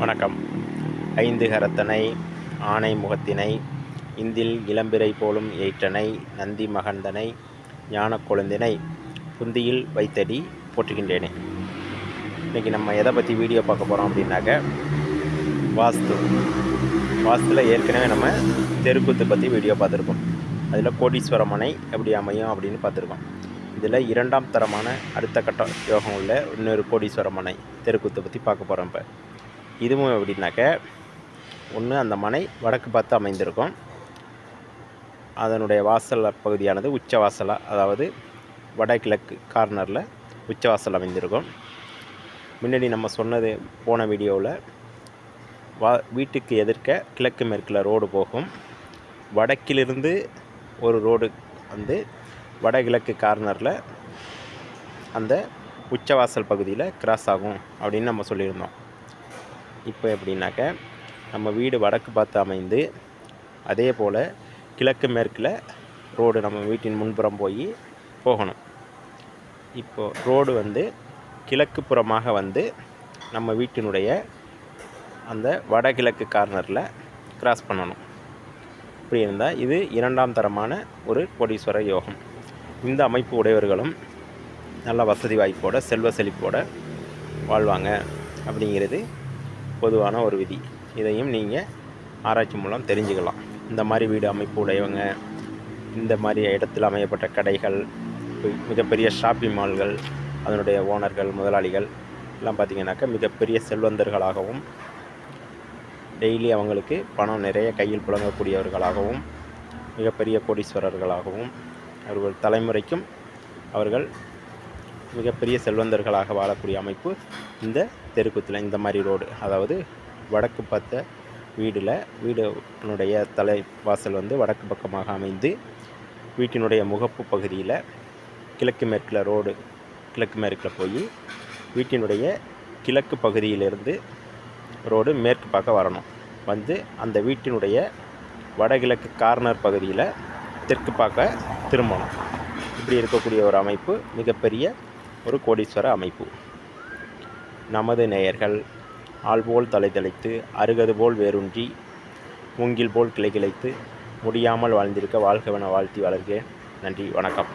வணக்கம். ஐந்து கரத்தனை ஆனை முகத்தினை இந்தில் இளம்பிறை போலும் ஏற்றனை நந்தி மகந்தனை ஞானக் கொழுந்தினை புந்தியில் வைத்தடி போற்றுகின்றேனே. இன்றைக்கி நம்ம எதை பற்றி வீடியோ பார்க்க போகிறோம் அப்படின்னாக்க, வாஸ்துவில் ஏற்கனவே நம்ம தெருக்கூத்து பற்றி வீடியோ பார்த்துருக்கோம். அதில் கோடீஸ்வர மனை எப்படி அமையும் அப்படின்னு பார்த்துருக்கோம். இதில் இரண்டாம் தரமான அடுத்த கட்ட யோகம் உள்ள இன்னொரு கோடீஸ்வர மனை தெருக்கூத்தை பற்றி பார்க்க போகிறோம். இப்போ இதுவும் எப்படின்னாக்க, ஒன்று அந்த மனை வடக்கு பார்த்து அமைந்திருக்கும். அதனுடைய வாசல் பகுதியானது உச்ச வாசலாக, அதாவது வடகிழக்கு கார்னரில் உச்ச வாசல் அமைந்திருக்கும். முன்னாடி நம்ம சொன்னது போன வீடியோவில் வீட்டுக்கு எதிர்க்க கிழக்கு மேற்கில் ரோடு போகும். வடக்கிலிருந்து ஒரு ரோடு வந்து வடகிழக்கு கார்னரில் அந்த உச்சவாசல் பகுதியில் கிராஸ் ஆகும் அப்படின்னு நம்ம சொல்லியிருந்தோம். இப்போ எப்படின்னாக்க, நம்ம வீடு வடக்கு பார்த்து அமைந்து அதே போல் கிழக்கு மேற்கில் ரோடு நம்ம வீட்டின் முன்புறம் போகணும். இப்போது ரோடு வந்து கிழக்கு புறமாக வந்து நம்ம வீட்டினுடைய அந்த வடகிழக்கு கார்னரில் கிராஸ் பண்ணணும். இப்படி இருந்தால் இது இரண்டாம் தரமான ஒரு கோடீஸ்வர யோகம். இந்த அமைப்பு உடையவர்களும் நல்ல வசதி வாய்ப்போட செல்வ செழிப்போட வாழ்வாங்க அப்படிங்கிறது பொதுவான ஒரு விதி. இதையும் நீங்கள் ஆராய்ச்சி மூலம் தெரிஞ்சுக்கலாம். இந்த மாதிரி வீடு அமைப்பு உடையவங்க, இந்த மாதிரி இடத்தில் அமையப்பட்ட கடைகள், மிகப்பெரிய ஷாப்பிங் மால்கள், அதனுடைய ஓனர்கள், முதலாளிகள் எல்லாம் பார்த்திங்கனாக்கா மிகப்பெரிய செல்வந்தர்களாகவும், டெய்லி அவங்களுக்கு பணம் நிறைய கையில் புழங்கக்கூடியவர்களாகவும், மிகப்பெரிய கோடீஸ்வரர்களாகவும், அவர்கள் தலைமுறைக்கும் அவர்கள் மிகப்பெரிய செல்வந்தர்களாக வாழக்கூடிய அமைப்பு இந்த தெருக்கூத்தில். இந்த மாதிரி ரோடு, அதாவது வடக்கு பார்த்த வீடுனுடைய தலைவாசல் வந்து வடக்கு பக்கமாக அமைந்து வீட்டினுடைய முகப்பு பகுதியில் கிழக்கு மேற்கில் ரோடு கிழக்கு மேற்கில் போய் வீட்டினுடைய கிழக்கு பகுதியிலிருந்து ரோடு மேற்கு பார்க்க வரணும். வந்து அந்த வீட்டினுடைய வடகிழக்கு கார்னர் பகுதியில் தெற்கு பார்க்க திரும்பணும். இப்படி இருக்கக்கூடிய ஒரு அமைப்பு மிகப்பெரிய ஒரு கோடீஸ்வர அமைப்பு. நமது நேயர்கள் ஆள்போல் தலை தலைத்து அருகது போல் வேரூன்றி மூங்கில் போல் கிளை கிளைத்து முடியாமல் வாழ்ந்திருக்க வாழ்கவென வாழ்த்தி வளர்கிறேன். நன்றி, வணக்கம்.